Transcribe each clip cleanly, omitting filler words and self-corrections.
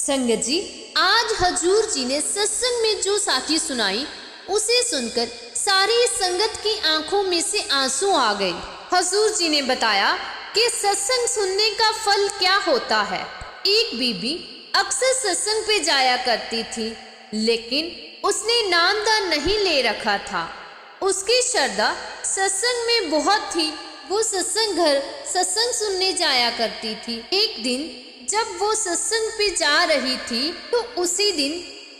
संगत जी, आज हजूर जी ने सत्संग में जो साखी सुनाई उसे सुनकर सारी संगत की आंखों में से आंसू आ गए। हजूर जी ने बताया कि सत्संग सुनने का फल क्या होता है। एक बीबी अक्सर सत्संग पे जाया करती थी, लेकिन उसने नामदान नहीं ले रखा था। उसकी श्रद्धा सत्संग में बहुत थी। वो सत्संग घर सत्संग सुनने जाया करती थी। एक दिन जब वो सत्संग पे जा रही थी तो उसी दिन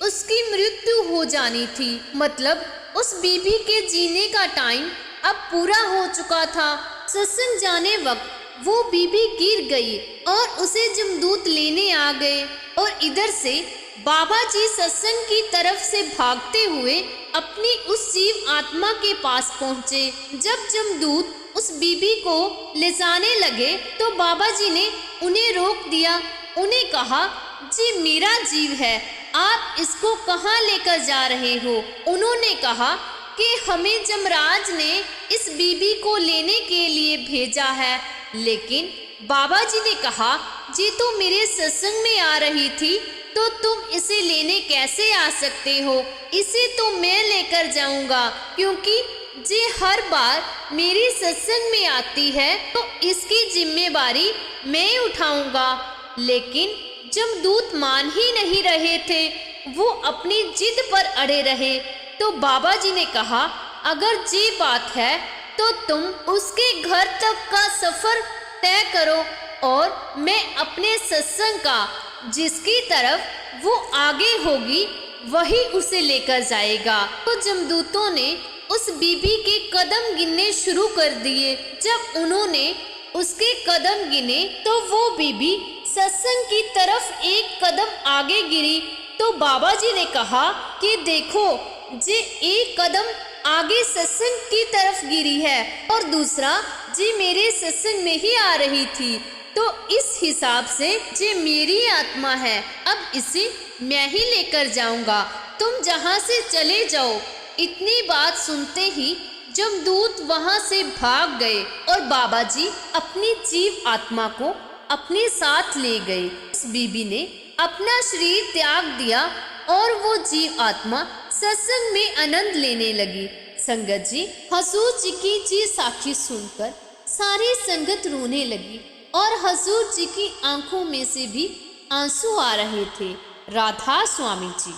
उसकी मृत्यु हो जानी थी। मतलब उस बीबी के जीने का टाइम अब पूरा हो चुका था। सत्संग जाने वक्त वो बीबी गिर गई और उसे जमदूत लेने आ गए और इधर से बाबा जी सत्संग की तरफ से भागते हुए अपनी उस जीव आत्मा के पास पहुँचे। जब जमदूत उस बीबी को ले जाने लगे तो बाबा जी ने उन्हें रोक दिया। उन्हें कहा, जी मेरा जीव है, आप इसको कहाँ लेकर जा रहे हो? उन्होंने कहा कि हमें जमराज ने इस बीबी को लेने के लिए भेजा है। लेकिन बाबा जी ने कहा, जी तो मेरे सत्संग में आ रही थी, तो तुम इसे लेने कैसे आ सकते हो? इसे तो मैं लेकर जाऊंगा, क्योंकि जी हर बार मेरी सत्संग में आती है तो इसकी जिम्मेवारी मैं उठाऊंगा। लेकिन जमदूत मान ही नहीं रहे थे, वो अपनी जिद पर अड़े रहे। तो बाबा जी ने कहा, अगर ये बात है तो तुम उसके घर तक का सफर तय करो और मैं अपने सत्संग का जिसकी तरफ वो आगे होगी वही उसे लेकर जाएगा। तो जमदूतों ने उस बीबी के कदम गिनने शुरू कर दिए। जब उन्होंने उसके कदम गिने तो वो बीबी सत्संग की तरफ एक कदम आगे गिरी। तो बाबा जी ने कहा कि देखो, जे एक कदम आगे सत्संग की तरफ गिरी है और दूसरा जी मेरे सत्संग में ही आ रही थी, तो इस हिसाब से जे मेरी आत्मा है, अब इसे मैं ही लेकर जाऊंगा, तुम जहाँ से चले जाओ। इतनी बात सुनते ही जमदूत वहां से भाग गए और बाबा जी अपनी जीव आत्मा को अपने साथ ले गए। उस बीबी ने अपना शरीर त्याग दिया और वो जीव आत्मा सत्संग में आनंद लेने लगी। संगत जी, हजूर जी की जी साखी सुनकर सारी संगत रोने लगी और हजूर जी की आंखों में से भी आंसू आ रहे थे। राधा स्वामी जी।